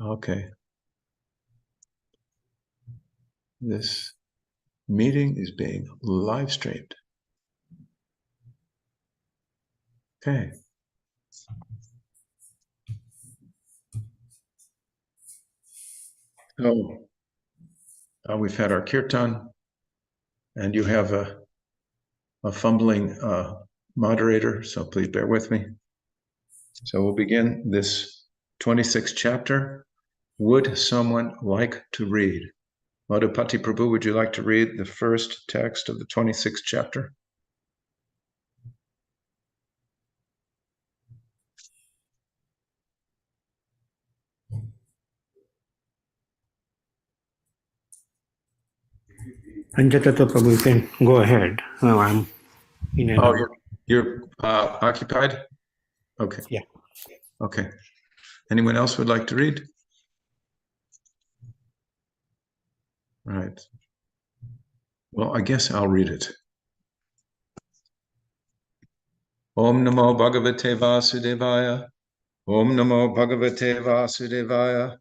Okay. This meeting is being live streamed. Okay. So we've had our kirtan, and you have a fumbling moderator, so please bear with me. So we'll begin this 26th chapter. Would someone like to read? Madhupati Prabhu, would you like to read the first text of the 26th chapter? Anjatattva Prabhu, you can go ahead. No, I'm in and out. You're occupied? Okay. Yeah. Okay. Anyone else would like to read? Right. Well, I guess I'll read it. Om Namo Bhagavate Vasudevaya. Om Namo Bhagavate Vasudevaya.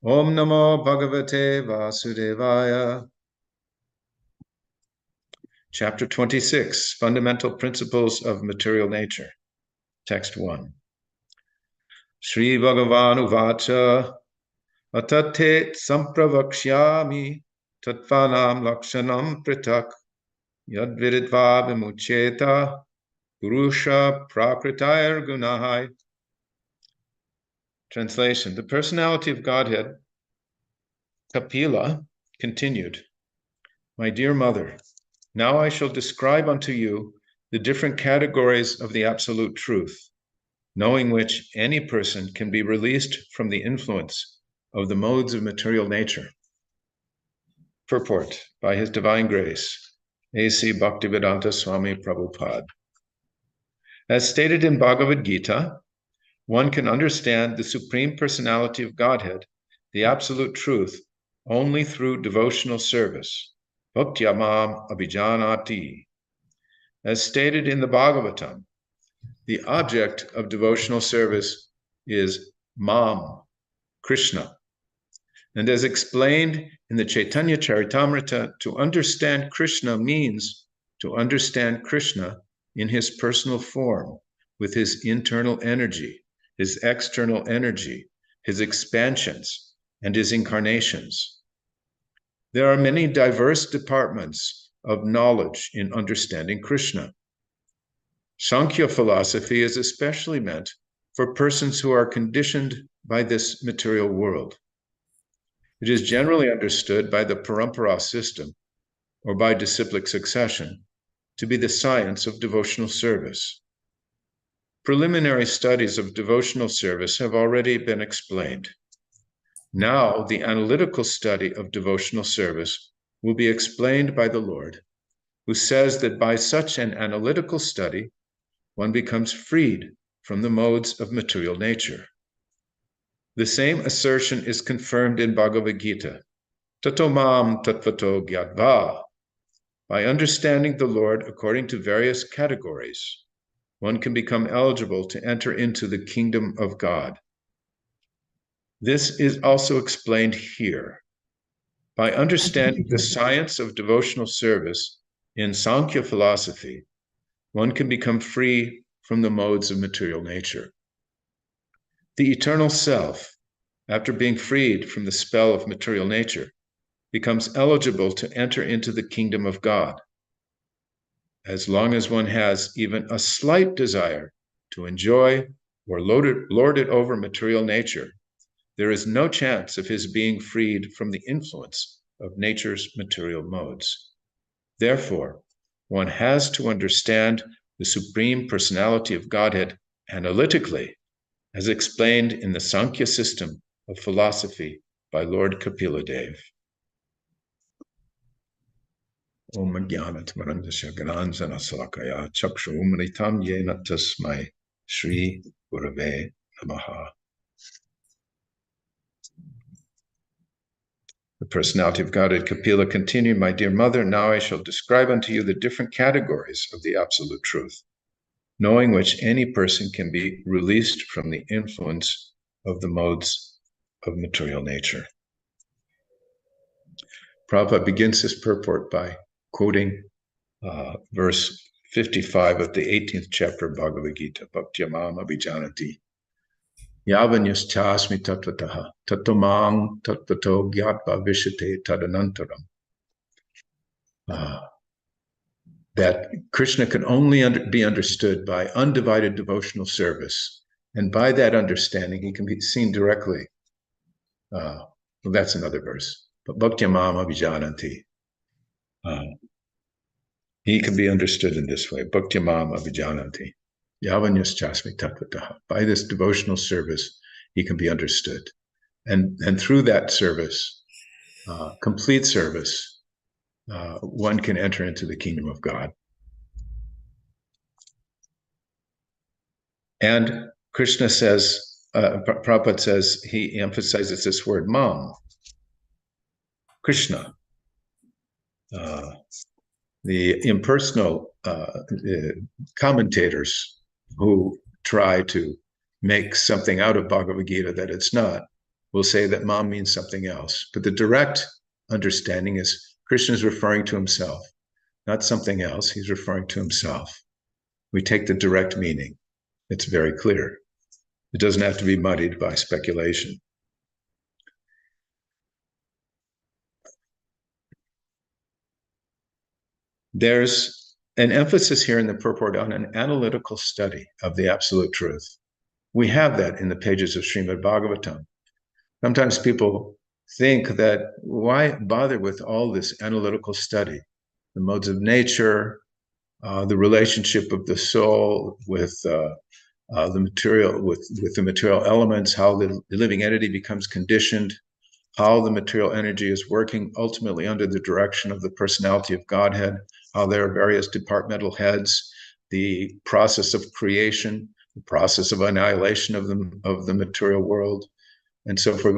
Om Namo Bhagavate Vasudevaya. Chapter 26, Fundamental Principles of Material Nature. Text 1. Sri Bhagavan Uvacha Atate Sampravakshyami Tatvanam Lakshanam Pritak Yadviditva Vimucheta Purusha Prakritayar Gunahai. Translation. The personality of Godhead, Kapila, continued, My dear mother, now I shall describe unto you the different categories of the absolute truth, knowing which any person can be released from the influence of the modes of material nature. Purport by His Divine Grace, A.C. Bhaktivedanta Swami Prabhupada. As stated in Bhagavad Gita, one can understand the Supreme Personality of Godhead, the Absolute Truth, only through devotional service. Bhaktyamam abhijanati. As stated in the Bhagavatam, the object of devotional service is Mam, Krishna. And as explained in the Caitanya-caritamrta, to understand Krishna means to understand Krishna in his personal form, with his internal energy, his external energy, his expansions, and his incarnations. There are many diverse departments of knowledge in understanding Krishna. Sankhya philosophy is especially meant for persons who are conditioned by this material world. It is generally understood by the Parampara system, or by disciplic succession, to be the science of devotional service. Preliminary studies of devotional service have already been explained. Now, the analytical study of devotional service will be explained by the Lord, who says that by such an analytical study, one becomes freed from the modes of material nature. The same assertion is confirmed in Bhagavad Gita, Tato mam tatvato gyatva. By understanding the Lord according to various categories, one can become eligible to enter into the kingdom of God. This is also explained here. By understanding the science of devotional service in Sankhya philosophy, one can become free from the modes of material nature. The eternal self, after being freed from the spell of material nature, becomes eligible to enter into the kingdom of God. As long as one has even a slight desire to enjoy or lord it over material nature, there is no chance of his being freed from the influence of nature's material modes. Therefore, one has to understand the Supreme Personality of Godhead analytically, as explained in the Sankhya system of philosophy by Lord Kapila Dev. Om Jnanat Marandasya Gyananjana Salakaya Chakshurumritam Yena Tasmai Shri Gurave Namaha. The personality of Godhead Kapila continued, My dear mother, now I shall describe unto you the different categories of the absolute truth, knowing which any person can be released from the influence of the modes of material nature. Prabhupada begins his purport by quoting verse 55 of the 18th chapter of Bhagavad Gita, Bhaktyamam Abhijanati. Yavanyas chasmi tattvataha, tattomang tattvato gyatva vishate tadanantaram. That Krishna can only be understood by undivided devotional service. And by that understanding, he can be seen directly. Well, that's another verse. But Bhaktyamam Abhijanati. He can be understood in this way. Bhaktyamam Abhijanati. Yavanyas chasmi tattvataha. By this devotional service, he can be understood. And through that service, complete service, one can enter into the kingdom of God. And Krishna says, Prabhupada says, he emphasizes this word, mam, Krishna. The impersonal commentators who try to make something out of Bhagavad Gita that it's not will say that mam means something else. But the direct understanding is Krishna is referring to himself, not something else. He's referring to himself. We take the direct meaning. It's very clear. It doesn't have to be muddied by speculation. There's an emphasis here in the purport on an analytical study of the absolute truth. We have that in the pages of Srimad Bhagavatam. Sometimes people think that why bother with all this analytical study? The modes of nature, the relationship of the soul with the material, with the material elements, how the living entity becomes conditioned, how the material energy is working ultimately under the direction of the personality of Godhead, how there are various departmental heads, the process of creation, the process of annihilation of the material world, and so forth.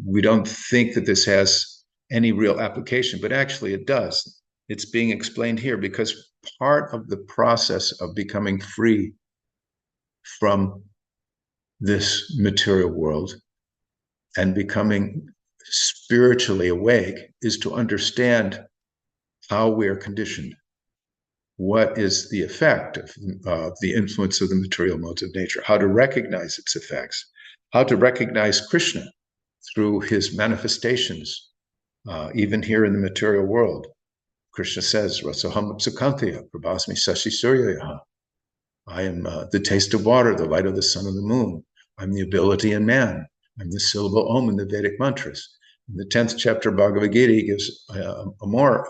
We don't think that this has any real application, but actually it does. It's being explained here because part of the process of becoming free from this material world and becoming spiritually awake is to understand how we are conditioned. What is the effect of the influence of the material modes of nature? How to recognize its effects? How to recognize Krishna through his manifestations, even here in the material world. Krishna says, Rasaham Sukantya, Prabhasmi Sashi Suryayaha. I am the taste of water, the light of the sun and the moon. I'm the ability in man. I'm the syllable Om in the Vedic mantras. In the 10th chapter of Bhagavad Gita, he gives more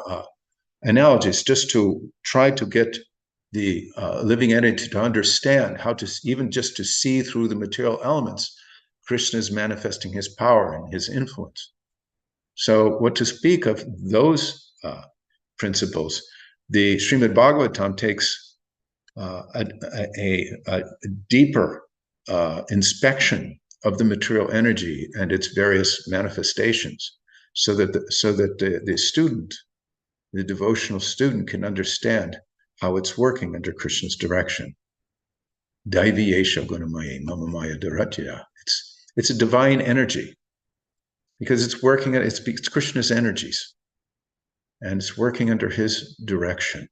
analogies just to try to get the living entity to understand how to, even just to see through the material elements, Krishna is manifesting his power and his influence. So what to speak of those principles, the Srimad Bhagavatam takes a deeper inspection of the material energy and its various manifestations, so that the student, the devotional student, can understand how it's working under Krishna's direction. Daiviyesha gunamayi mamamaya dharatya. It's a divine energy because it's working, it's Krishna's energies, and it's working under his direction.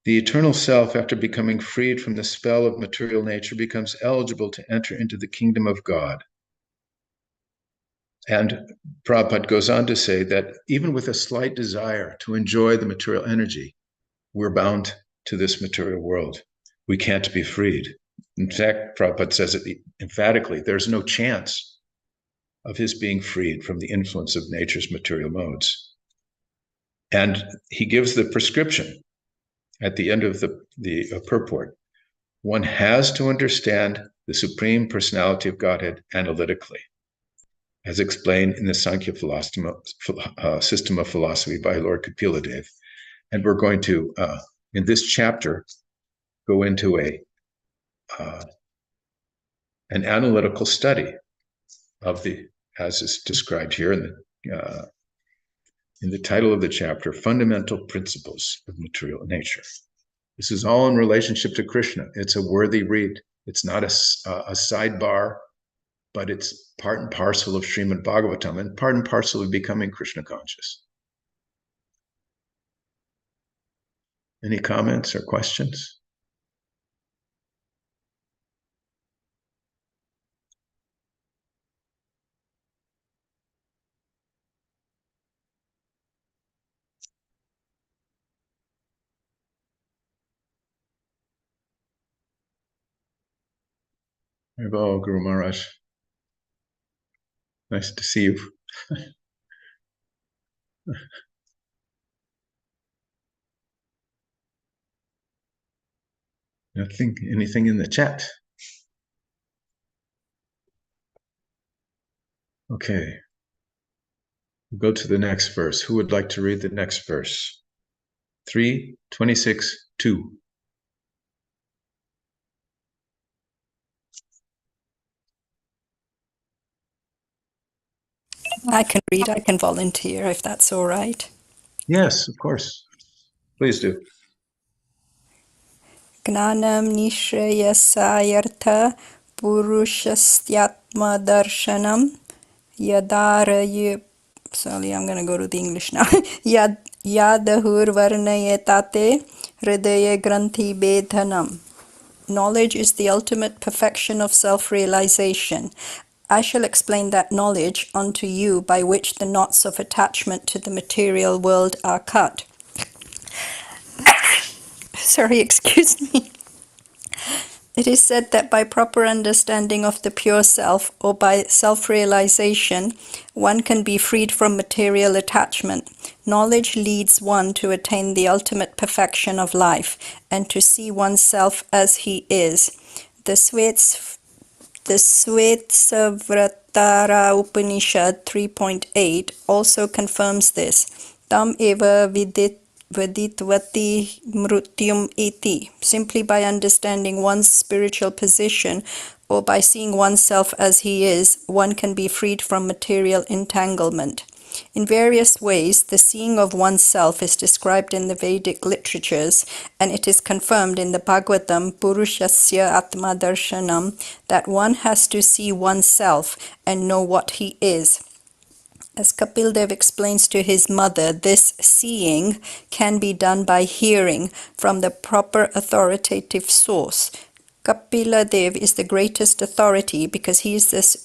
The eternal self, after becoming freed from the spell of material nature, becomes eligible to enter into the kingdom of God. And Prabhupada goes on to say that even with a slight desire to enjoy the material energy, we're bound to this material world. We can't be freed. In fact, Prabhupada says it emphatically, there's no chance of his being freed from the influence of nature's material modes. And he gives the prescription at the end of the purport. One has to understand the Supreme Personality of Godhead analytically, as explained in the Sankhya system of philosophy by Lord Kapila-Dev. And we're going to, in this chapter, go into an analytical study of the, as is described here in the title of the chapter, Fundamental Principles of Material Nature. This is all in relationship to Krishna. It's a worthy read. It's not a sidebar, but it's part and parcel of Srimad Bhagavatam and part and parcel of becoming Krishna conscious. Any comments or questions? Hello, Guru Maharaj. Nice to see you. Anything in the chat? Okay. We'll go to the next verse. Who would like to read the next verse? 3:26:2. I can read, I can volunteer if that's all right. Yes, of course. Please do. Gnanam nishrayasayartha purushasthyaatma darshanam yadaraya. Sorry, I'm going to go to the English now. Yadahur varnayetate hridaya granthi bedhanam. Knowledge is the ultimate perfection of self-realization. I shall explain that knowledge unto you by which the knots of attachment to the material world are cut. Sorry, excuse me. It is said that by proper understanding of the pure self, or by self-realization, one can be freed from material attachment. Knowledge leads one to attain the ultimate perfection of life, and to see oneself as he is. The Shvetavratara Upanishad 3.8 also confirms this. Tam eva Vaditvati mrutyum iti. Simply by understanding one's spiritual position or by seeing oneself as he is, one can be freed from material entanglement. In various ways, the seeing of oneself is described in the Vedic literatures, and it is confirmed in the Bhagavatam, Purushasya Atma Darshanam, that one has to see oneself and know what he is. As Kapil Dev explains to his mother, this seeing can be done by hearing from the proper authoritative source. Kapila Dev is the greatest authority because he is the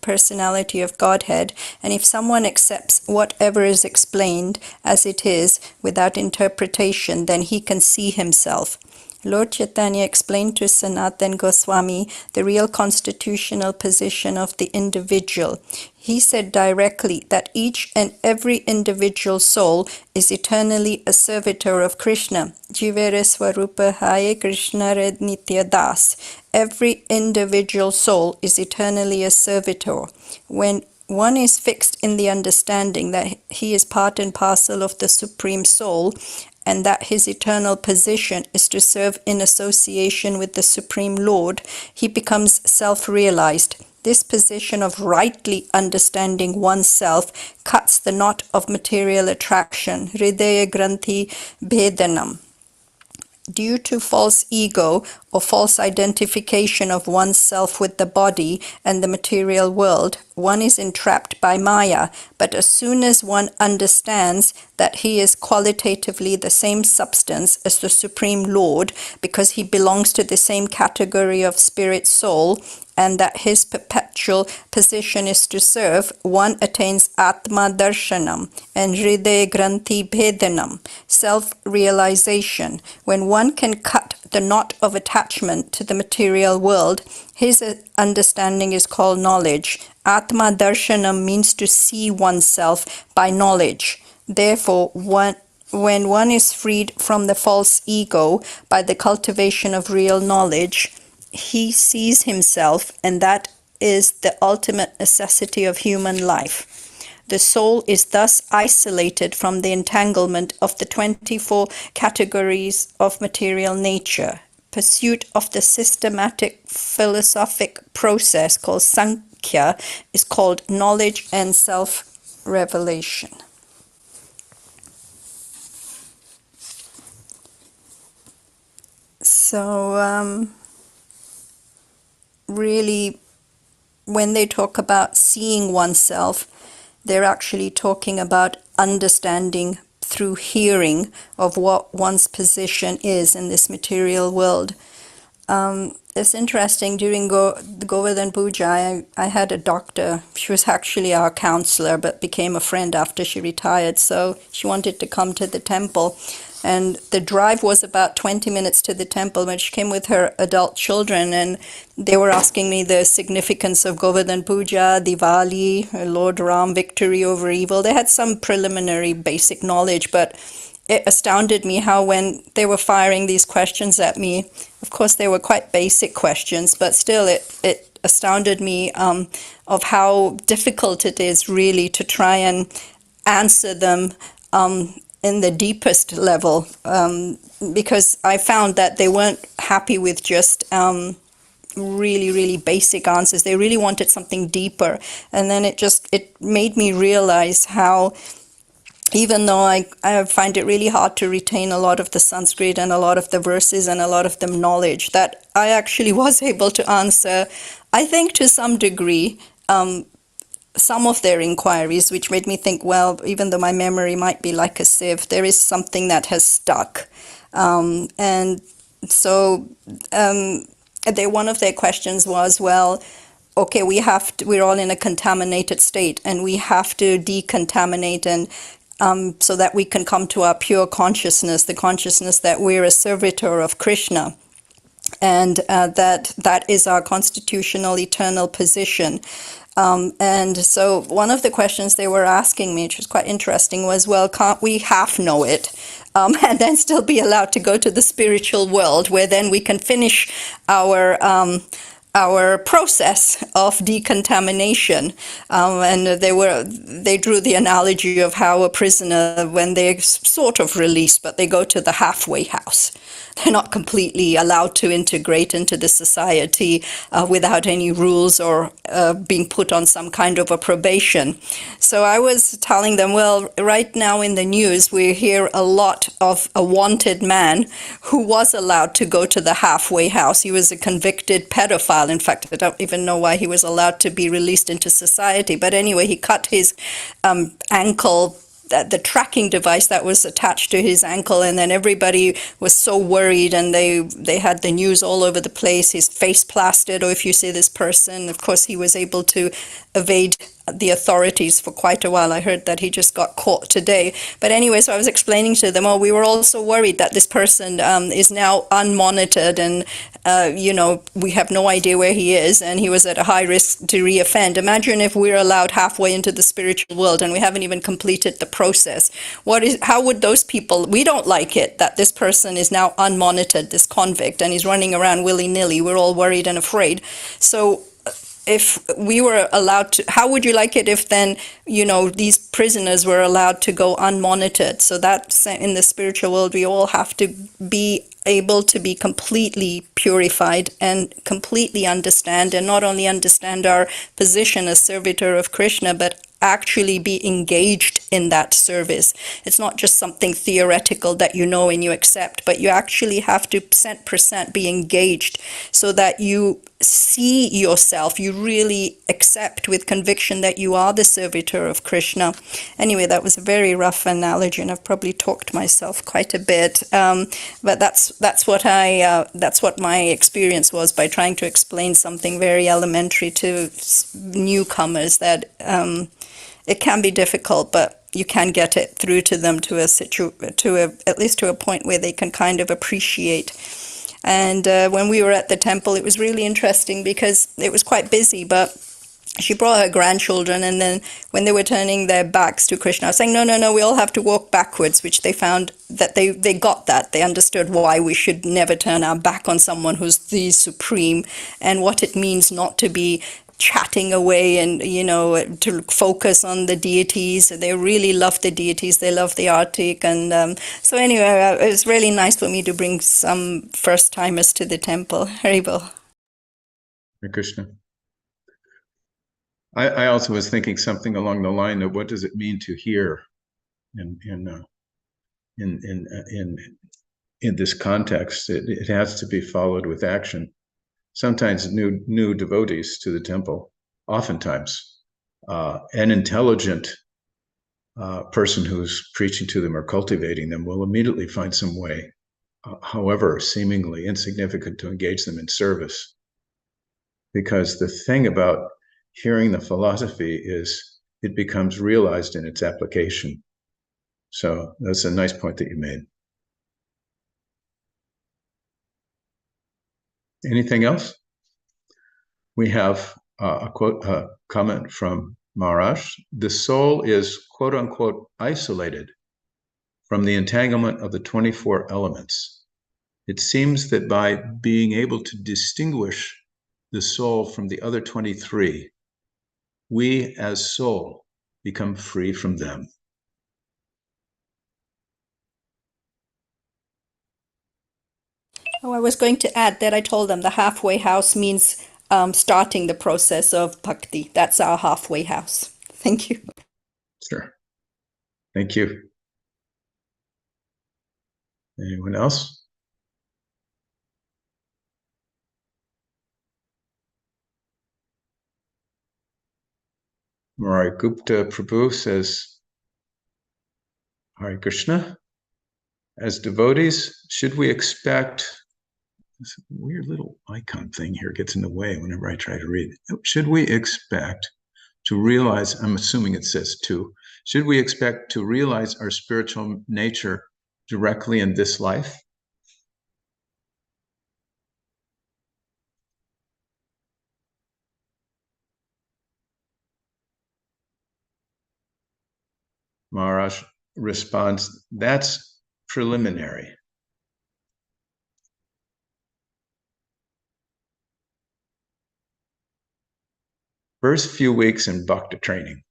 personality of Godhead, and if someone accepts whatever is explained as it is without interpretation, then he can see himself. Lord Chaitanya explained to Sanatana Goswami the real constitutional position of the individual. He said directly that each and every individual soul is eternally a servitor of Krishna. Jivere Swarupa Haye Krishna Red Nitya Das. Every individual soul is eternally a servitor. When one is fixed in the understanding that he is part and parcel of the Supreme Soul, and that his eternal position is to serve in association with the Supreme Lord, he becomes self-realized. This position of rightly understanding oneself cuts the knot of material attraction, hridaya granthi bhedanam. Due to false ego or false identification of oneself with the body and the material world, one is entrapped by Maya, but as soon as one understands that he is qualitatively the same substance as the Supreme Lord, because he belongs to the same category of spirit soul, and that his perpetual position is to serve, one attains Atma Darshanam and Hridaya Granthi Bhedanam, self-realization. When one can cut the knot of attachment to the material world, his understanding is called knowledge. Atma Darshanam means to see oneself by knowledge. Therefore, when one is freed from the false ego by the cultivation of real knowledge, he sees himself, and that is the ultimate necessity of human life. The soul is thus isolated from the entanglement of the 24 categories of material nature. Pursuit of the systematic philosophic process called Sankhya is called knowledge and self-revelation. So really, when they talk about seeing oneself, they're actually talking about understanding through hearing of what one's position is in this material world. It's interesting, during the Govardhan Puja, I had a doctor. She was actually our counselor, but became a friend after she retired. So she wanted to come to the temple. And the drive was about 20 minutes to the temple, but she came with her adult children, and they were asking me the significance of Govardhan Puja, Diwali, Lord Ram, victory over evil. They had some preliminary basic knowledge, but it astounded me how when they were firing these questions at me, of course they were quite basic questions, but still it astounded me of how difficult it is really to try and answer them in the deepest level, because I found that they weren't happy with just really, really basic answers. They really wanted something deeper. And then it made me realize how, even though I find it really hard to retain a lot of the Sanskrit and a lot of the verses and a lot of the knowledge, that I actually was able to answer, I think to some degree, some of their inquiries, which made me think, well, even though my memory might be like a sieve, there is something that has stuck. And so one of their questions was, well, okay, we're all in a contaminated state, and we have to decontaminate and so that we can come to our pure consciousness, the consciousness that we're a servitor of Krishna, and that is our constitutional eternal position. And so one of the questions they were asking me, which was quite interesting, was, well, can't we half know it and then still be allowed to go to the spiritual world, where then we can finish our process of decontamination? And they drew the analogy of how a prisoner, when they're sort of released, but they go to the halfway house. They're not completely allowed to integrate into the society without any rules or being put on some kind of a probation. So I was telling them, well, right now in the news, we hear a lot of a wanted man who was allowed to go to the halfway house. He was a convicted pedophile. In fact, I don't even know why he was allowed to be released into society. But anyway, he cut his ankle, the tracking device that was attached to his ankle, and then everybody was so worried, and they had the news all over the place. His face plastered, or if you see this person, of course he was able to evade the authorities for quite a while. I heard that he just got caught today. But anyway, so I was explaining to them, we were also worried that this person is now unmonitored, and we have no idea where he is, and he was at a high risk to reoffend. Imagine if we're allowed halfway into the spiritual world and we haven't even completed the process. How would those people, we don't like it that this person is now unmonitored, this convict, and he's running around willy-nilly. We're all worried and afraid. So if we were allowed to, how would you like it if then, these prisoners were allowed to go unmonitored? So that in the spiritual world, we all have to be able to be completely purified and completely understand, and not only understand our position as servitor of Krishna, but actually be engaged in that service. It's not just something theoretical that you know and you accept, but you actually have to % be engaged, so that you see yourself, you really accept with conviction that you are the servitor of Krishna. Anyway, that was a very rough analogy, and I've probably talked myself quite a bit, but that's what my experience was by trying to explain something very elementary to newcomers, that it can be difficult, but you can get it through to them at least to a point where they can kind of appreciate. And when we were at the temple, it was really interesting because it was quite busy, but she brought her grandchildren, and then when they were turning their backs to Krishna, I was saying, no, we all have to walk backwards, which they found that they got that. They understood why we should never turn our back on someone who's the supreme, and what it means not to be chatting away and, to focus on the deities. They really love the deities. They love the Arctic. And so anyway, it was really nice for me to bring some first-timers to the temple. Haribol. Hare Krishna. I also was thinking something along the line of, what does it mean to hear in in this context, it has to be followed with action. Sometimes new devotees to the temple, oftentimes an intelligent person who's preaching to them or cultivating them will immediately find some way, however seemingly insignificant, to engage them in service. Because the thing about hearing the philosophy is it becomes realized in its application. So that's a nice point that you made. Anything else? We have a comment from Maharaj. The soul is, quote unquote, isolated from the entanglement of the 24 elements. It seems that by being able to distinguish the soul from the other 23, we as soul become free from them. Oh, I was going to add that I told them the halfway house means starting the process of bhakti. That's our halfway house. Thank you. Sure. Thank you. Anyone else? Murari Gupta Prabhu says, Hare Krishna. As devotees, should we expect, this weird little icon thing here gets in the way whenever I try to read. Should we expect to realize, I'm assuming it says to, should we expect to realize our spiritual nature directly in this life? Maharaj responds, that's preliminary. First few weeks in bhakti training.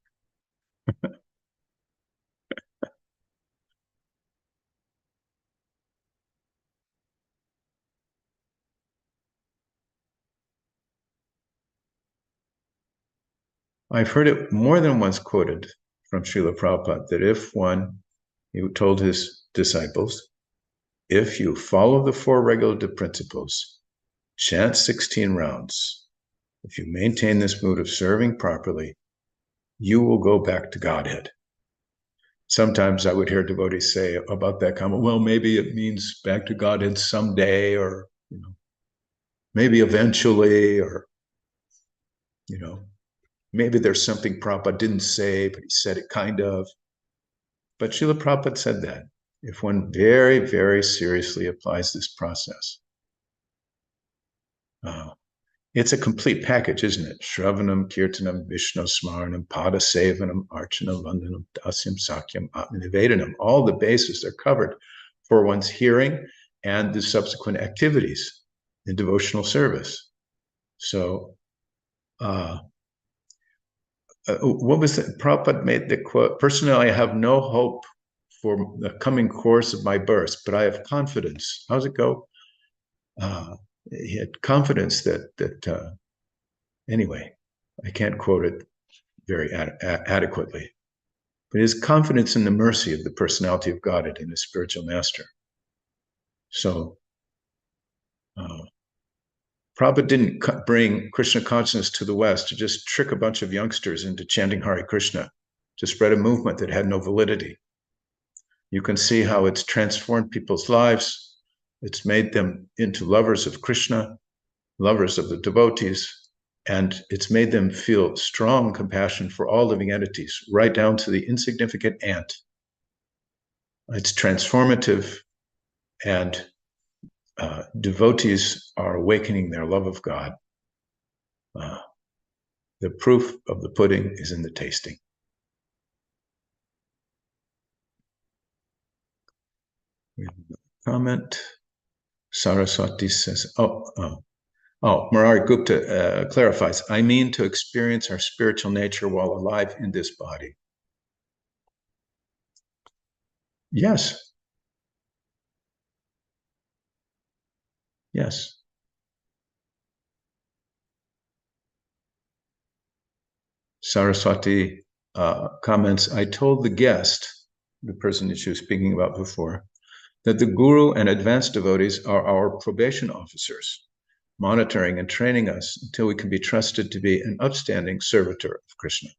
I've heard it more than once quoted from Srila Prabhupada that if one, he told his disciples, if you follow the four regulative principles, chant 16 rounds, if you maintain this mood of serving properly, you will go back to Godhead. Sometimes I would hear devotees say about that comment, well, maybe it means back to Godhead someday, or maybe eventually, or maybe there's something Prabhupada didn't say, but he said it kind of. But Srila Prabhupada said that if one very, very seriously applies this process, it's a complete package, isn't it? Shravanam, Kirtanam, Vishnu Smaranam, Pada Sevanam, Archana, Vandanam, Dasyam, Sakyam, Atmanivedanam. All the bases are covered for one's hearing and the subsequent activities in devotional service. So, what was it? Prabhupada made the quote, personally, I have no hope for the coming course of my births, but I have confidence. How's it go? He had confidence that anyway, I can't quote it very adequately, but his confidence in the mercy of the personality of Godhead in his spiritual master. So Prabhupada didn't bring Krishna consciousness to the West to just trick a bunch of youngsters into chanting Hare Krishna, to spread a movement that had no validity. You can see how it's transformed people's lives. It's made them into lovers of Krishna, lovers of the devotees, and it's made them feel strong compassion for all living entities, right down to the insignificant ant. It's transformative, and devotees are awakening their love of God. The proof of the pudding is in the tasting. We have a comment. Saraswati says, Murari Gupta clarifies, I mean to experience our spiritual nature while alive in this body. Yes. Yes. Saraswati comments, I told the guest, the person that she was speaking about before, that the Guru and advanced devotees are our probation officers, monitoring and training us until we can be trusted to be an upstanding servitor of Krishna.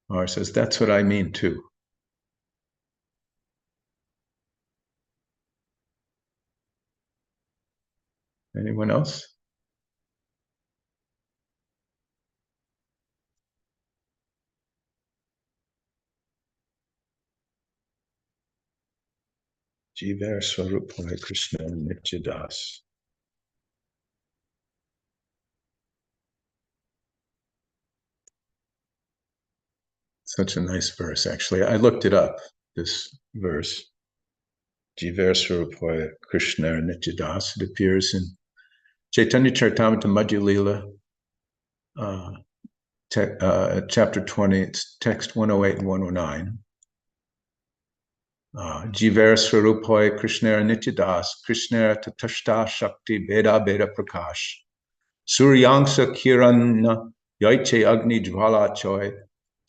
Mara says, that's what I mean too. Anyone else? Jivar Swarupai Krishna Nityadas. Such a nice verse, actually. I looked it up, this verse. Jivar Swarupai Krishna Nityadas. It appears in Caitanya-caritamrta Madhya Lila, chapter 20, it's text 108 and 109. Jivar Swarupai Krishna Nityadas, Krishna Tatashta Shakti Beda Beda Prakash, Suryangsa Kirana Yaiche Agni Jvala Choy,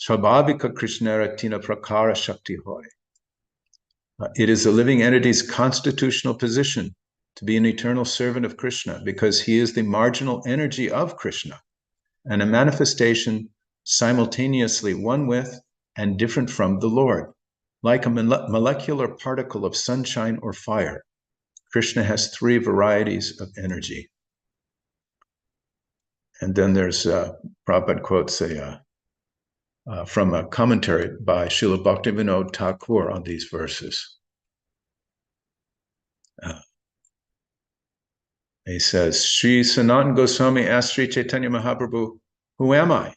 Swabhavika Krishna Tina Prakara Shakti Hoy. It is the living entity's constitutional position to be an eternal servant of Krishna because he is the marginal energy of Krishna and a manifestation simultaneously one with and different from the Lord. Like a molecular particle of sunshine or fire, Krishna has three varieties of energy. And then there's Prabhupada quotes from a commentary by Srila Bhaktivinoda Thakur on these verses. He says, Sri Sanatana Goswami asked Sri Chaitanya Mahaprabhu, who am I?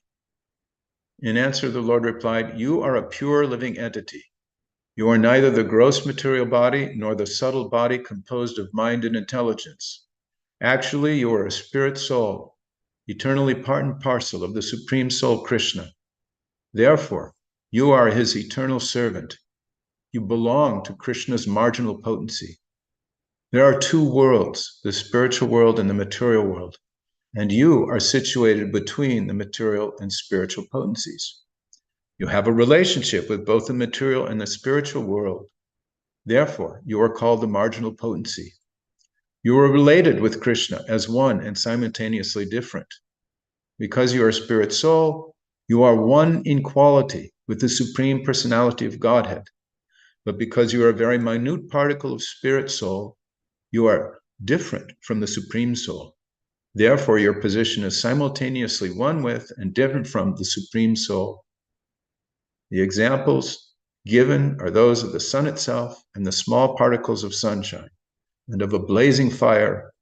In answer, the Lord replied, you are a pure living entity. You are neither the gross material body nor the subtle body composed of mind and intelligence. Actually, you are a spirit soul, eternally part and parcel of the Supreme Soul Krishna. Therefore, you are his eternal servant. You belong to Krishna's marginal potency. There are two worlds, the spiritual world and the material world, and you are situated between the material and spiritual potencies. You have a relationship with both the material and the spiritual world. Therefore, you are called the marginal potency. You are related with Krishna as one and simultaneously different. Because you are a spirit soul, you are one in quality with the Supreme Personality of Godhead. But because you are a very minute particle of spirit soul, you are different from the Supreme Soul. Therefore, your position is simultaneously one with and different from the Supreme Soul. The examples given are those of the sun itself and the small particles of sunshine, and of a blazing fire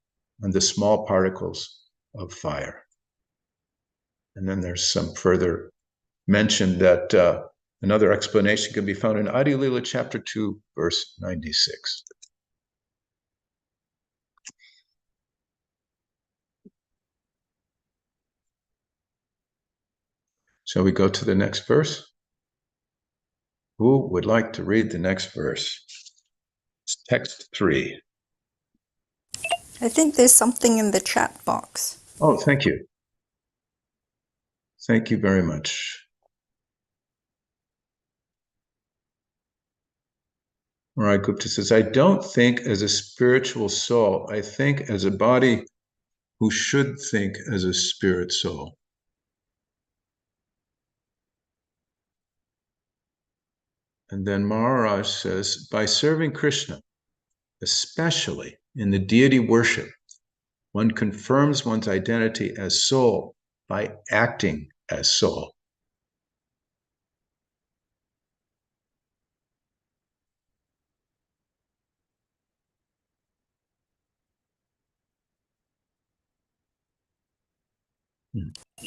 and the small particles of fire. And then there's some further mention that another explanation can be found in Adi Lila chapter 2, verse 96. Shall we go to the next verse? Who would like to read the next verse? It's text 3. I think there's something in the chat box. Oh, thank you. Thank you very much. Marai Gupta says, I don't think as a spiritual soul. I think as a body who should think as a spirit soul. And then Maharaj says, by serving Krishna, especially in the deity worship, one confirms one's identity as soul by acting as soul.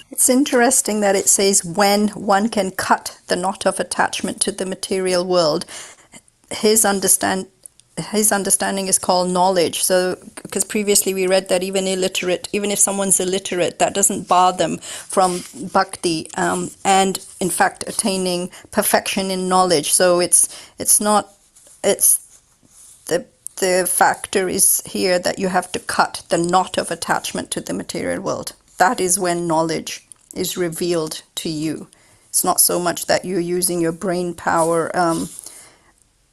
It's interesting that it says when one can cut the knot of attachment to the material world. His understanding is called knowledge. So, because previously we read that even if someone's illiterate, that doesn't bar them from bhakti, and in fact attaining perfection in knowledge. So it's the factor is here that you have to cut the knot of attachment to the material world. That is when knowledge is revealed to you. It's not so much that you're using your brain power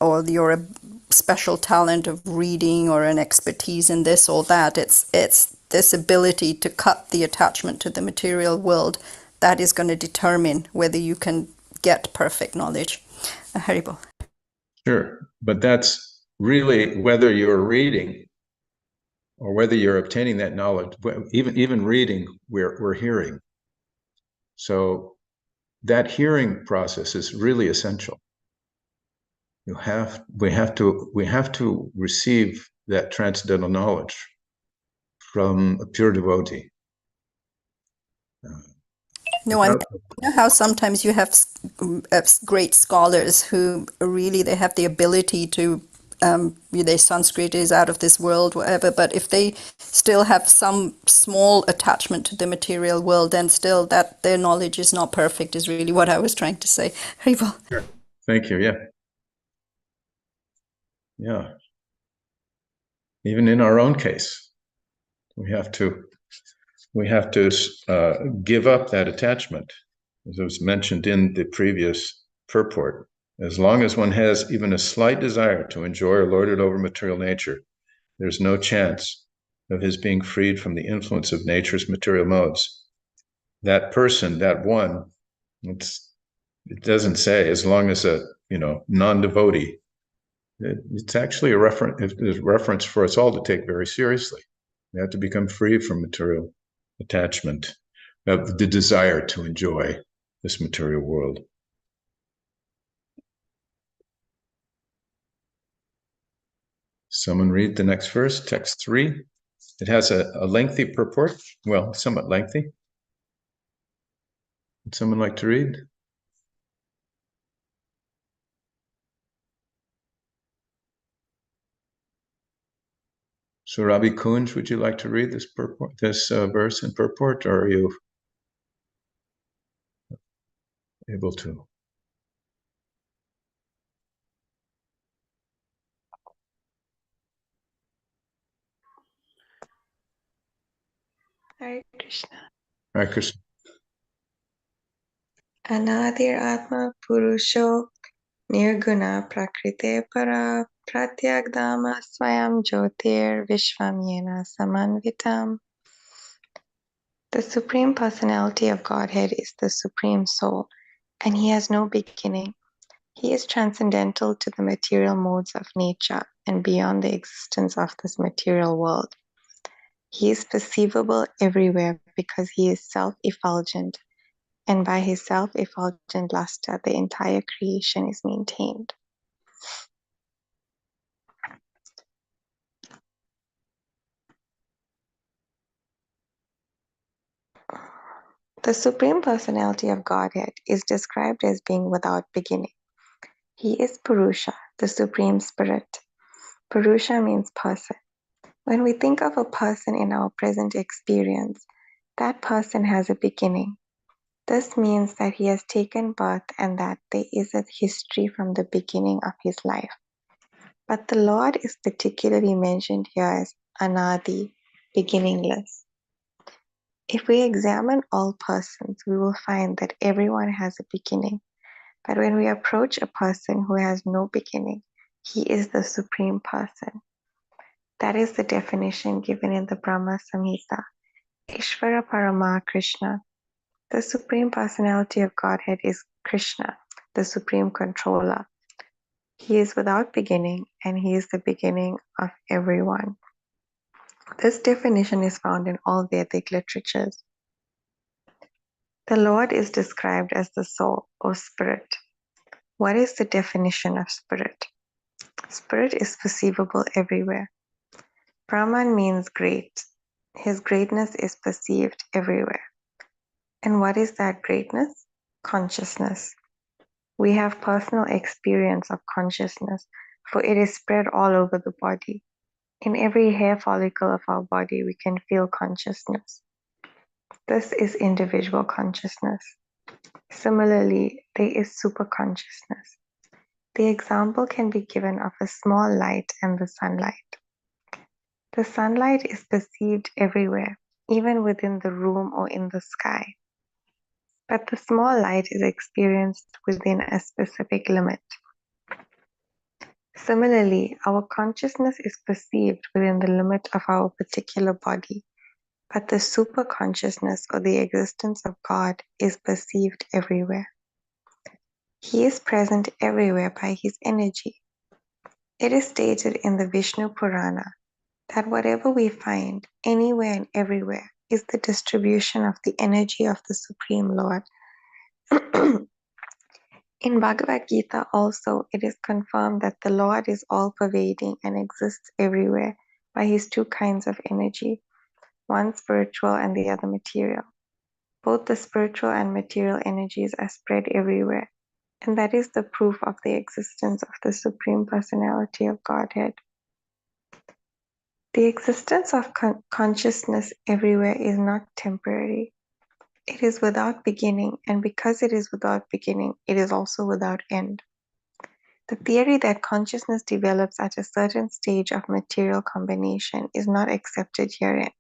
or your special talent of reading or an expertise in this or that. It's this ability to cut the attachment to the material world that is going to determine whether you can get perfect knowledge. Haribol. Sure, but that's really whether you're reading or whether you're obtaining that knowledge. Even reading, we're hearing. So that hearing process is really essential. We have to receive that transcendental knowledge from a pure devotee. No, I'm you know how sometimes you have great scholars who really they have the ability to their Sanskrit is out of this world, whatever. But if they still have some small attachment to the material world, then still that their knowledge is not perfect. Is really what I was trying to say. Haribol. Sure. Thank you. Yeah. Yeah. Even in our own case, we have to give up that attachment, as was mentioned in the previous purport. As long as one has even a slight desire to enjoy or lord it over material nature, there's no chance of his being freed from the influence of nature's material modes. That person, that one, it doesn't say as long as a non-devotee. It's actually a reference for us all to take very seriously. We have to become free from material attachment, of the desire to enjoy this material world. Someone read the next verse, text 3. It has a lengthy purport, well, somewhat lengthy. Would someone like to read? So Rabbi Kunj, would you like to read this purport, this verse and purport, or are you able to? Hare Krishna. Hare Krishna. Anadir Atma Purusho Nirguna Prakrite Para Pratyagdama Swayam Jyotir Vishvam Yena Samanvitam. The Supreme Personality of Godhead is the Supreme Soul, and He has no beginning. He is transcendental to the material modes of nature and beyond the existence of this material world. He is perceivable everywhere because He is self-effulgent, and by His self-effulgent luster, the entire creation is maintained. The Supreme Personality of Godhead is described as being without beginning. He is Purusha, the Supreme Spirit. Purusha means person. When we think of a person in our present experience, that person has a beginning. This means that he has taken birth and that there is a history from the beginning of his life. But the Lord is particularly mentioned here as Anadi, beginningless. If we examine all persons, we will find that everyone has a beginning. But when we approach a person who has no beginning, he is the Supreme Person. That is the definition given in the Brahma Samhita. Ishvara Parama Krishna. The Supreme Personality of Godhead is Krishna, the Supreme Controller. He is without beginning, and He is the beginning of everyone. This definition is found in all Vedic literatures. The Lord is described as the soul or spirit. What is the definition of spirit? Spirit is perceivable everywhere. Brahman means great. His greatness is perceived everywhere. And what is that greatness? Consciousness. We have personal experience of consciousness, for it is spread all over the body. In every hair follicle of our body, we can feel consciousness. This is individual consciousness. Similarly, there is superconsciousness. The example can be given of a small light and the sunlight. The sunlight is perceived everywhere, even within the room or in the sky. But the small light is experienced within a specific limit. Similarly, our consciousness is perceived within the limit of our particular body, but the super consciousness or the existence of God is perceived everywhere. He is present everywhere by his energy. It is stated in the Vishnu Purana that whatever we find anywhere and everywhere is the distribution of the energy of the Supreme Lord. In Bhagavad Gita also, it is confirmed that the Lord is all-pervading and exists everywhere by his two kinds of energy, one spiritual and the other material. Both the spiritual and material energies are spread everywhere, and that is the proof of the existence of the Supreme Personality of Godhead. The existence of consciousness everywhere is not temporary. It is without beginning, and because it is without beginning, it is also without end. The theory that consciousness develops at a certain stage of material combination is not accepted herein,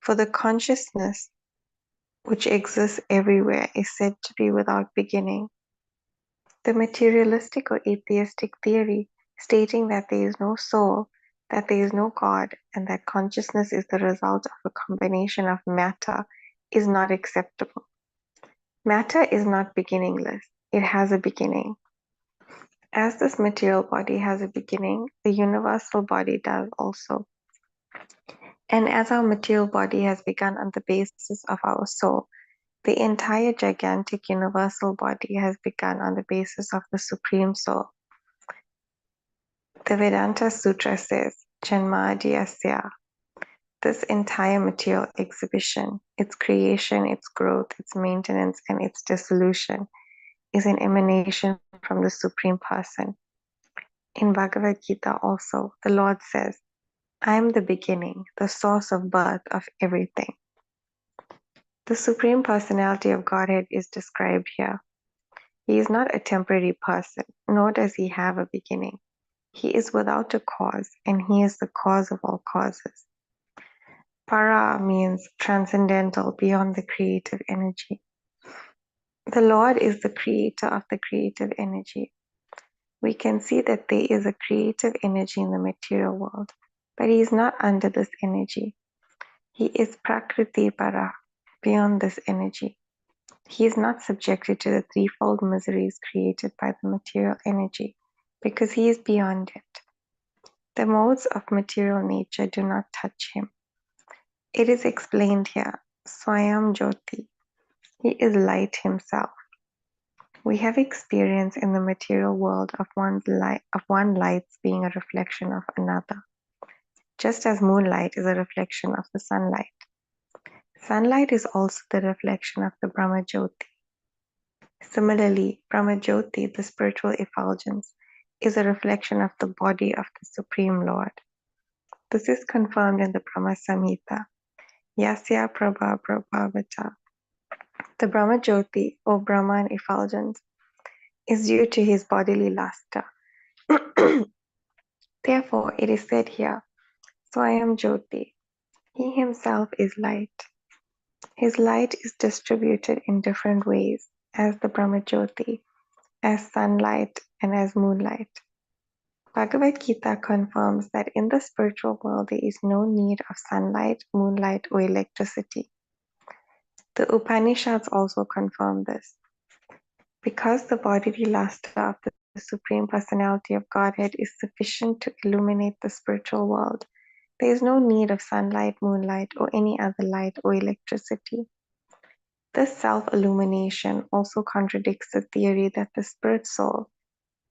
for the consciousness which exists everywhere is said to be without beginning. The materialistic or atheistic theory, stating that there is no soul, that there is no God, and that consciousness is the result of a combination of matter, is not acceptable. Matter is not beginningless, it has a beginning. As this material body has a beginning, the universal body does also. And as our material body has begun on the basis of our soul, the entire gigantic universal body has begun on the basis of the Supreme Soul. The Vedanta Sutra says, Janmadhyasya, this entire material exhibition, its creation, its growth, its maintenance, and its dissolution is an emanation from the Supreme Person. In Bhagavad Gita also, the Lord says, I am the beginning, the source of birth of everything. The Supreme Personality of Godhead is described here. He is not a temporary person, nor does he have a beginning. He is without a cause, and he is the cause of all causes. Para means transcendental, beyond the creative energy. The Lord is the creator of the creative energy. We can see that there is a creative energy in the material world, but he is not under this energy. He is Prakriti Para, beyond this energy. He is not subjected to the threefold miseries created by the material energy, because he is beyond it. The modes of material nature do not touch him. It is explained here, Swayam Jyoti. He is light himself. We have experience in the material world of one light's being a reflection of another, just as moonlight is a reflection of the sunlight. Sunlight is also the reflection of the Brahma Jyoti. Similarly, Brahma Jyoti, the spiritual effulgence, is a reflection of the body of the Supreme Lord. This is confirmed in the Brahma Samhita. Yasya Prabha Prabhavata. The Brahma Jyoti, or Brahman effulgence, is due to his bodily luster. Therefore, it is said here, Swayam Jyoti. He himself is light. His light is distributed in different ways, as the Brahma Jyoti, as sunlight, and as moonlight. Bhagavad Gita confirms that in the spiritual world there is no need of sunlight, moonlight, or electricity. The Upanishads also confirm this. Because the bodily luster of the Supreme Personality of Godhead is sufficient to illuminate the spiritual world, there is no need of sunlight, moonlight, or any other light or electricity. This self-illumination also contradicts the theory that the spirit soul,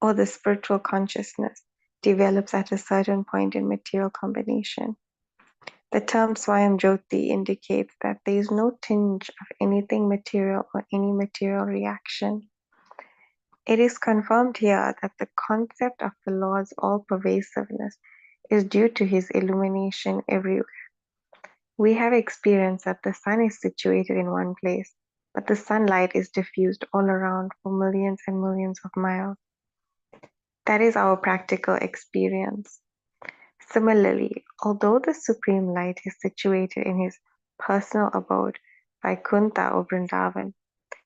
or the spiritual consciousness, develops at a certain point in material combination. The term Swayam Jyoti indicates that there is no tinge of anything material or any material reaction. It is confirmed here that the concept of the Lord's all-pervasiveness is due to his illumination everywhere. We have experienced that the sun is situated in one place, but the sunlight is diffused all around for millions and millions of miles. That is our practical experience. Similarly, although the Supreme Light is situated in his personal abode, Vaikuntha or Vrindavan,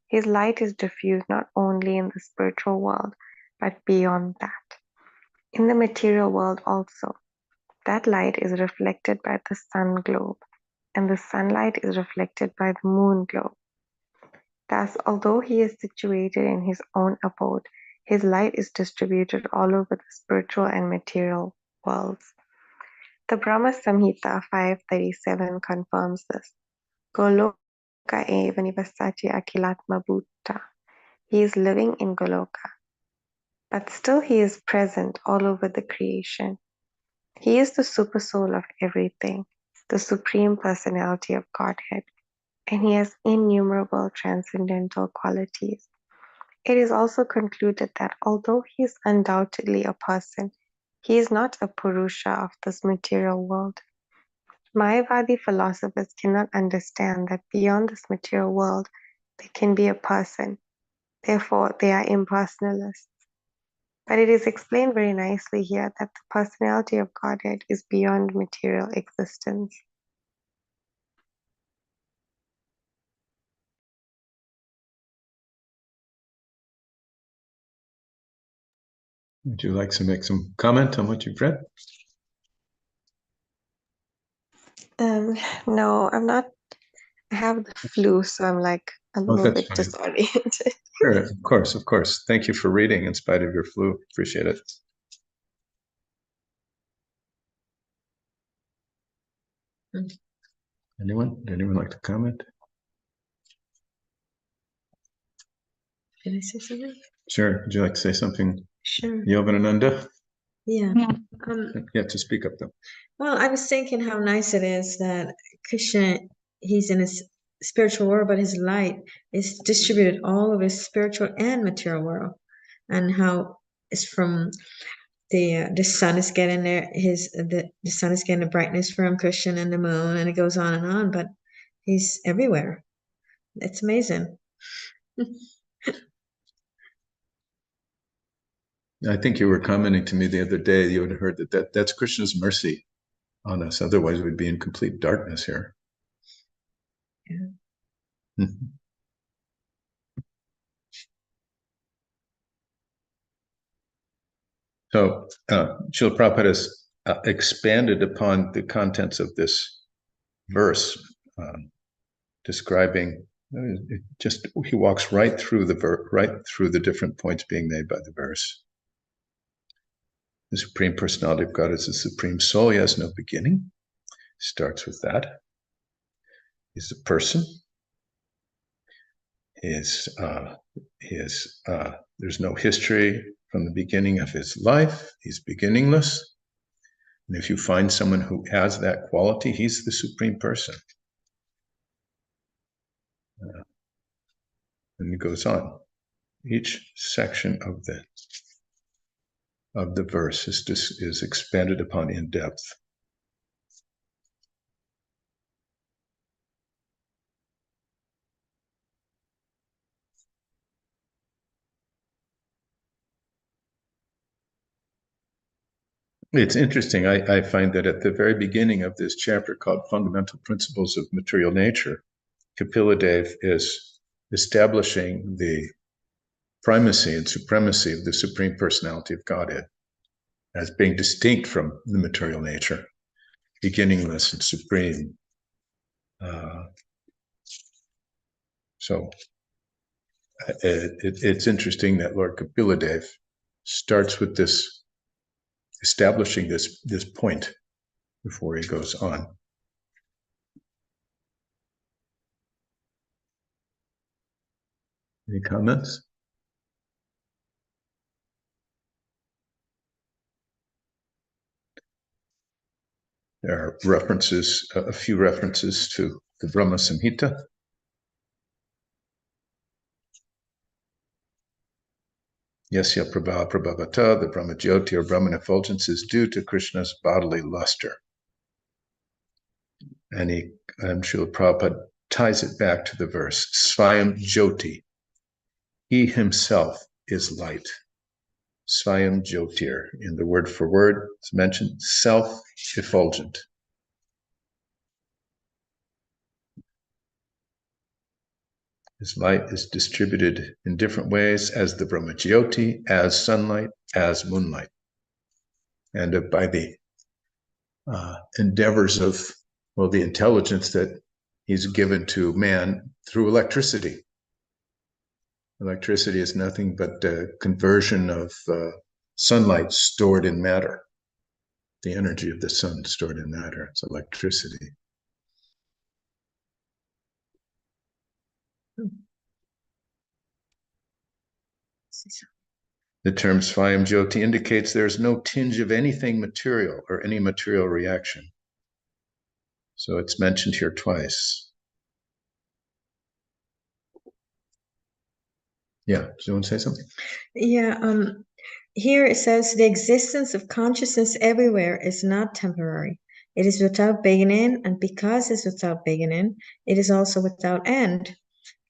his light is diffused not only in the spiritual world, but beyond that. In the material world also, that light is reflected by the sun globe, and the sunlight is reflected by the moon globe. Thus, although he is situated in his own abode, his light is distributed all over the spiritual and material worlds. The Brahma Samhita 537 confirms this. Goloka eva nivasati akilatma bhutta. He is living in Goloka, but still he is present all over the creation. He is the supersoul of everything, the Supreme Personality of Godhead, and he has innumerable transcendental qualities. It is also concluded that although he is undoubtedly a person, he is not a Purusha of this material world. Mayavadi philosophers cannot understand that beyond this material world there can be a person. Therefore, they are impersonalists. But it is explained very nicely here that the personality of Godhead is beyond material existence. Would you like to make some comment on what you've read? No, I'm not. I have the flu, so I'm like a little bit disoriented. Sure, of course. Thank you for reading in spite of your flu. Appreciate it. Anyone? Would anyone like to comment? Can I say something? Sure. Would you like to say something, Sure. Yoganananda? Yeah. Yeah, to speak up though. Well, I was thinking how nice it is that Krishna, he's in his spiritual world, but his light is distributed all over his spiritual and material world, and how it's from the sun is getting there, the sun is getting the brightness from Krishna and the moon, and it goes on and on. But he's everywhere. It's amazing. I think you were commenting to me the other day, you had heard that's Krishna's mercy on us. Otherwise, we'd be in complete darkness here. Yeah. So, Srila Prabhupada has expanded upon the contents of this verse, describing he walks right through the different points being made by the verse. The Supreme Personality of God is the Supreme Soul. He has no beginning. Starts with that. He's a person. There's no history from the beginning of his life. He's beginningless. And if you find someone who has that quality, he's the Supreme Person. And it goes on. Each section of the verse is expanded upon in depth. It's interesting. I find that at the very beginning of this chapter called Fundamental Principles of Material Nature, Kapila Dev is establishing the primacy and supremacy of the Supreme Personality of Godhead as being distinct from the material nature, beginningless and supreme. So it's interesting that Lord Kapila Dev starts with this, establishing this point before he goes on. Any comments? There are references, a few references to the Brahma Samhita. Yasya Prabha Prabhavata, the Brahma Jyoti or Brahman effulgence is due to Krishna's bodily luster. And Srila Prabhupada ties it back to the verse, Swayam Jyoti. He himself is light. Swayam Jyotir. In the word for word, it's mentioned self-effulgent. His light is distributed in different ways as the Brahmajyoti, as sunlight, as moonlight. And by the endeavors of, well, the intelligence that he's given to man through electricity. Electricity is nothing but the conversion of sunlight stored in matter. The energy of the sun stored in matter. It's electricity. The term Svayam Jyoti indicates there is no tinge of anything material or any material reaction. So it's mentioned here twice. Yeah, do you want to say something? Yeah, here it says the existence of consciousness everywhere is not temporary. It is without beginning, and because it's without beginning, it is also without end.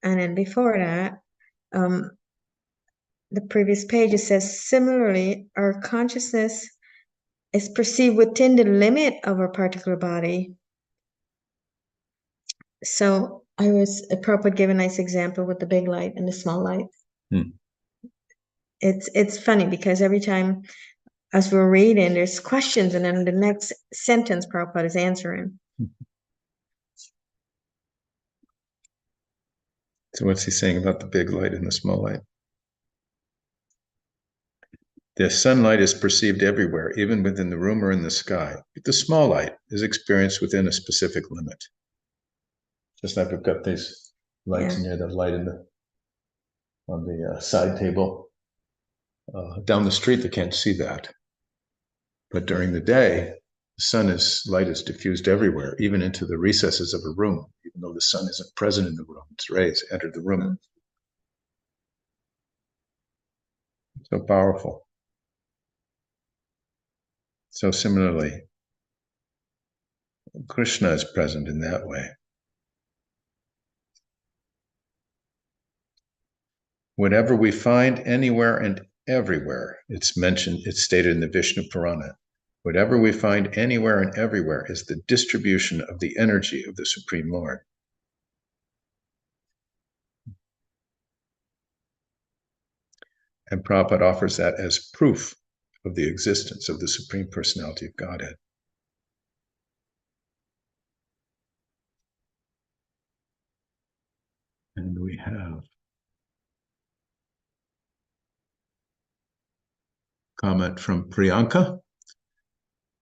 And then before that, the previous page, it says, similarly, our consciousness is perceived within the limit of our particular body. So Prabhupada gave a nice example with the big light and the small light. It's funny because every time as we're reading, there's questions, and then the next sentence Prabhupada is answering. So what's he saying about the big light and the small light? The sunlight is perceived everywhere, even within the room or in the sky. But the small light is experienced within a specific limit. Just like we've got these lights in here, the light on the side table. Down the street, they can't see that. But during the day, the light is diffused everywhere, even into the recesses of a room, even though the sun isn't present in the room. Its rays enter the room. So powerful. So similarly, Krishna is present in that way. Whatever we find anywhere and everywhere, it's stated in the Vishnu Purana. Whatever we find anywhere and everywhere is the distribution of the energy of the Supreme Lord. And Prabhupada offers that as proof of the existence of the Supreme Personality of Godhead. And we have comment from Priyanka.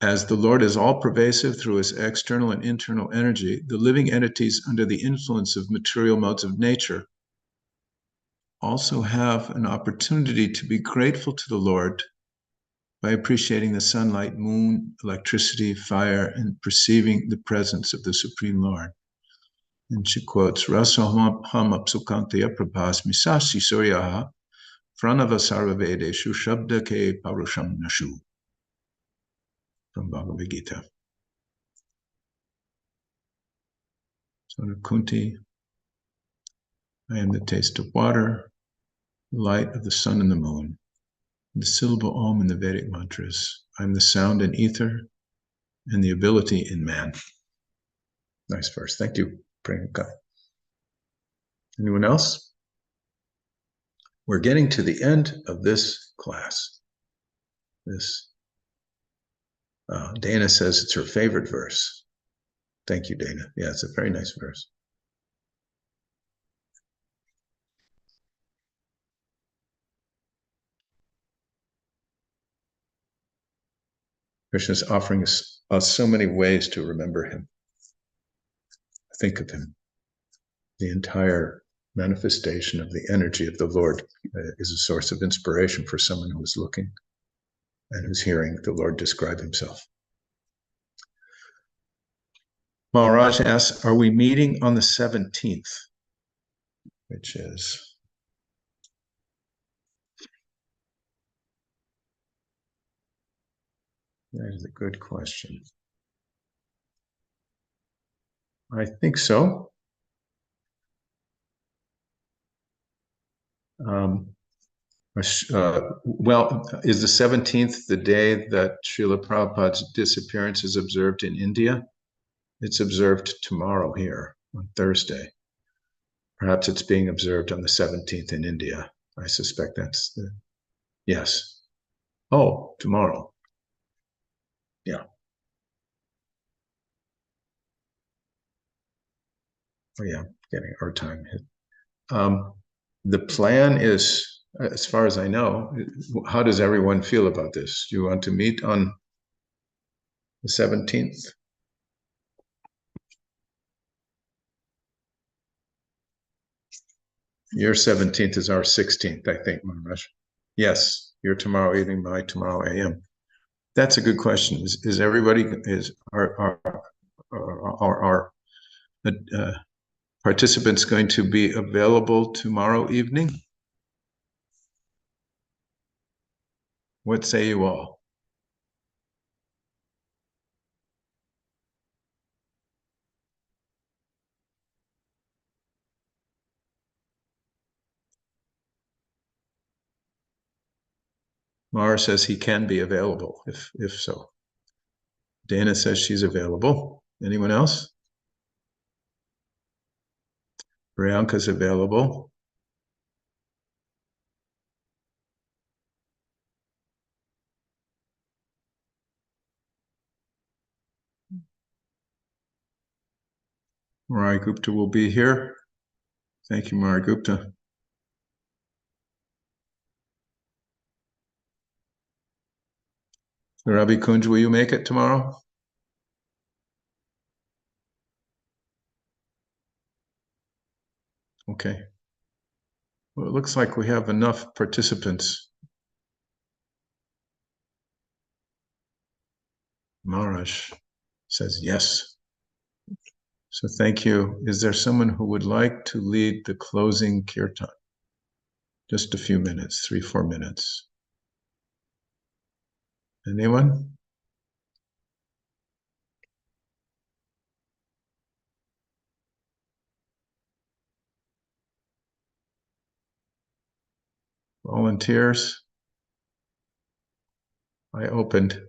As the Lord is all-pervasive through his external and internal energy, the living entities under the influence of material modes of nature also have an opportunity to be grateful to the Lord by appreciating the sunlight, moon, electricity, fire, and perceiving the presence of the Supreme Lord. And she quotes, Rasaham apsukantaya prabhas misasi suryaha pranava sarvavedeshu shabda ke parusham nashu. From Bhagavad Gita. So Kunti, I am the taste of water, the light of the sun and the moon, the syllable Om in the Vedic mantras. I am the sound in ether and the ability in man. Nice verse. Thank you, Priyanka. Anyone else? We're getting to the end of this class. Dana says it's her favorite verse. Thank you, Dana. Yeah, it's a very nice verse. Krishna is offering us so many ways to remember him. Think of him. The entire manifestation of the energy of the Lord is a source of inspiration for someone who is looking and who's hearing the Lord describe himself. Maharaj asks, are we meeting on the 17th? Which is that is a good question. I think so. Well, is the 17th the day that Srila Prabhupada's disappearance is observed in India? It's observed tomorrow here on Thursday. Perhaps it's being observed on the 17th in India. I suspect that's the, yes. Oh, tomorrow. Yeah. Oh yeah, getting our time hit. The plan is, as far as I know, how does everyone feel about this? Do you want to meet on the 17th? Your 17th is our 16th, I think, Maharaj. Yes, your tomorrow evening, my tomorrow AM. That's a good question. Is everybody, is our participants going to be available tomorrow evening? What say you all? Mara says he can be available, if so. Dana says she's available. Anyone else? Priyanka's available. Marai Gupta will be here. Thank you, Marai Gupta. Ravi Kunj, will you make it tomorrow? Okay. Well, it looks like we have enough participants. Maharaj says yes. So thank you. Is there someone who would like to lead the closing kirtan? Just a few minutes, 3-4 minutes. Anyone? Volunteers? I opened.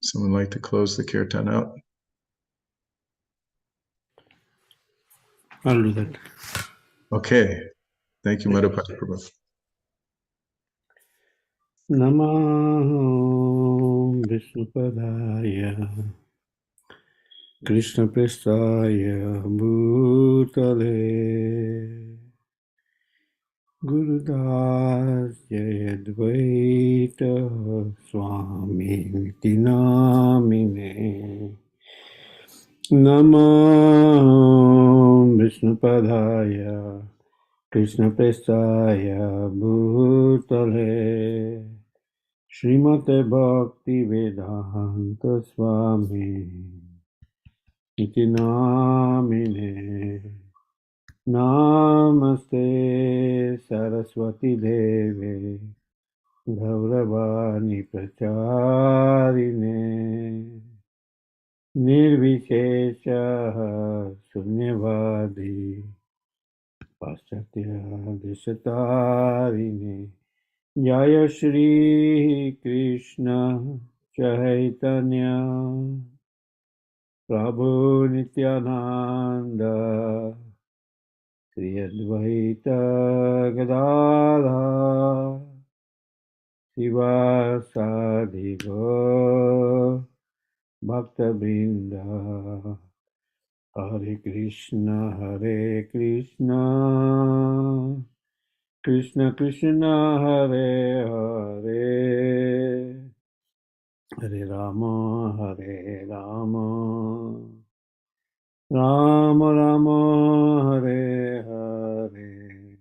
Someone like to close the kirtan out? I'll do that. Okay. Thank you, Madhupati Prabhu. Namo Vishnupadaya Krishna Prestaya Bhutale Gurudas Jayadvaita Swami Niti Namine Namo Vishnupadaya Krishna Prestaya Bhutale Srimate Bhakti Vedanta Swami Iti Namine Namaste Saraswati Deve Gauravani Pracharine Nirvishesha Sunyavadi Paschatya Deshatarine Jaya Shri Krishna Chaitanya Prabhu Nityananda Sri Advaita Gadadha Sivasadi Gaur Bhakta Brinda Hare Krishna Krishna Krishna Hare Hare Hare Rama Hare Rama Rama Rama Hare Hare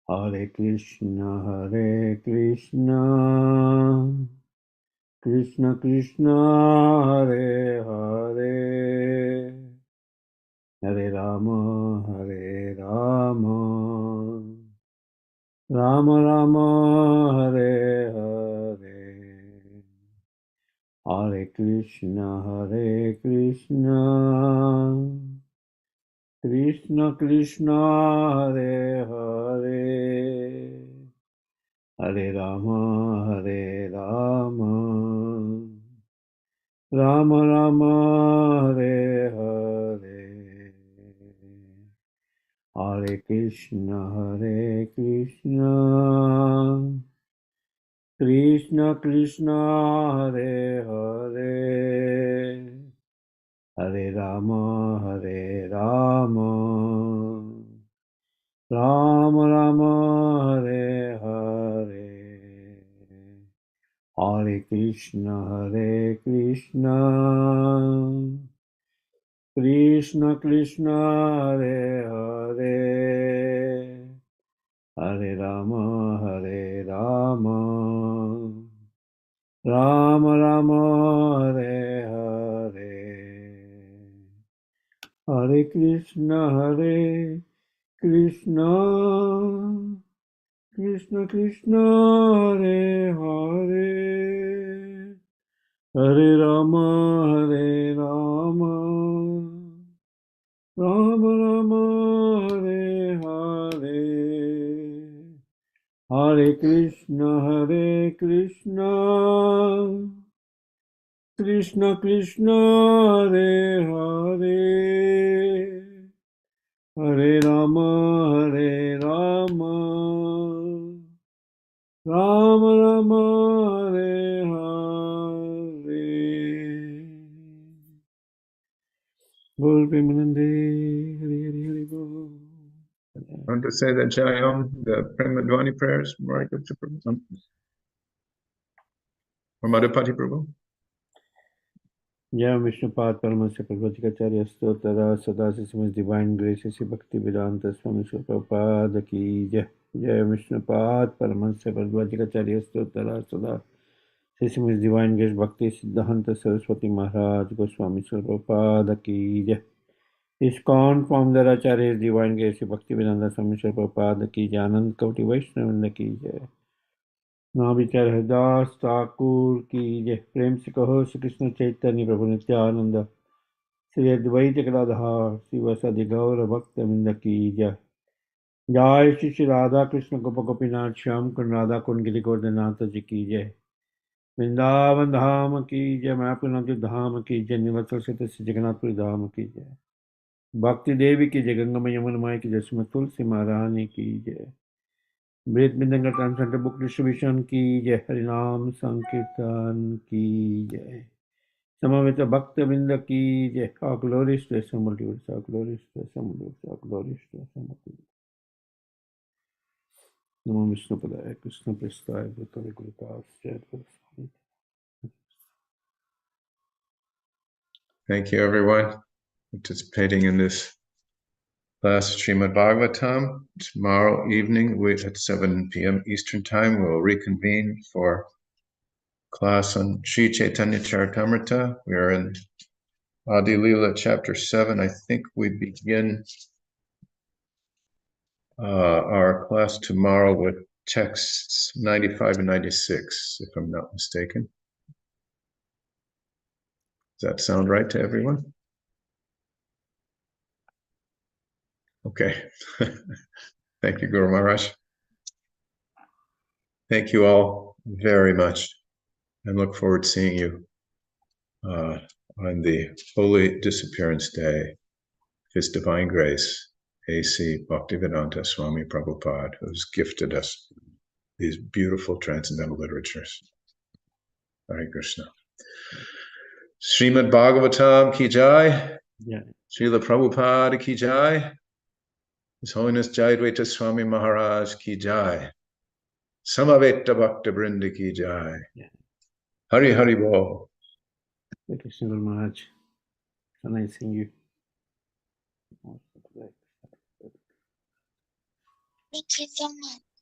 Hare Krishna Krishna Krishna Hare Hare Hare Rama Rama Rama Hare Hare Hare Krishna Krishna Krishna Hare Hare Hare Rama Hare Rama Rama Rama Hare Hare Hare Krishna Krishna Krishna Hare Hare Hare Rama Rama Rama Hare Hare Hare Krishna Krishna Krishna Hare Hare Hare Rama Rama Rama Hare Hare Hare Krishna Krishna Krishna Hare Hare Hare Rama Rama Rama Hare Hare Hare Krishna Krishna Krishna Hare Hare Hare Rama Rama Rama Hare Hare Bol Premanande Hare Hare Hare Bol. I want to say the Jayam, the Prema Dwani prayers, Marika Prabhu, or Madhupati Prabhu. Jai Vishnupad Paramasya Prabhupada Stotra Sada Simas Divine Grace Bhakti Vedanta Swami Prabhupada Ki Jai Jai Vishnupad Paramasya Prabhupada Stotra Sada Simas Divine Grace Bhakti Siddhanta Saraswati Maharaj Goswami Prabhupada Ki Jai ISKCON founder Acharya Divine Grace Bhakti Vedanta Swami Prabhupada Ki Jai Anand Koti Vaishnavinda Ki Jai नाभिचार Hardas Thakur की जय प्रेम से कहो श्री कृष्ण चैतन्य प्रभु नित्यानंद श्री अद्वैत गदाधर शिवसदि गौर भक्त वृंद की जय जय श्री श्री राधा कृष्ण गोप गोपीनाथ श्याम कुंड राधा कुंड गिरि गोवर्धननाथ जी की जय वृंदावन धाम की जय मायापुर धाम की जय निवत्सल से जगन्नाथपुरी धाम की जय भक्ति देवी की जय गंगा यमुना माई की जय श्रीमती तुलसी महारानी की जय Breath Bindanga Transcendent Book Distribution की जय हरिनाम संकीर्तन की जय समवेत भक्त वृंद की जय all glories to assembled devotees, all glories to assembled devotees, all glories to assembled devotees. नमो विष्णुपदाय कृष्ण प्रेष्ठाय भूतले Gurudas जयद्वाita Swami. Thank you, everyone, participating in this class of Srimad Bhagavatam. Tomorrow evening at 7 p.m. Eastern Time, we'll reconvene for class on Sri Caitanya-caritamrta. We are in Adi Leela chapter 7. I think we begin our class tomorrow with texts 95 and 96, if I'm not mistaken. Does that sound right to everyone? Okay. Thank you, Guru Maharaj. Thank you all very much, and look forward to seeing you on the Holy Disappearance Day of His Divine Grace, A.C. Bhaktivedanta Swami Prabhupada, who's gifted us these beautiful transcendental literatures. Hare Krishna. Srimad Bhagavatam ki jai. जय Srila Prabhupada ki jai. His Holiness Jayadvaita Swami Maharaj ki jai. Samaveta Bhakta Brinda ki jai. Hari Hari Bol. Hare Krishna Guru Maharaj. So nice seeing you. Thank you so much.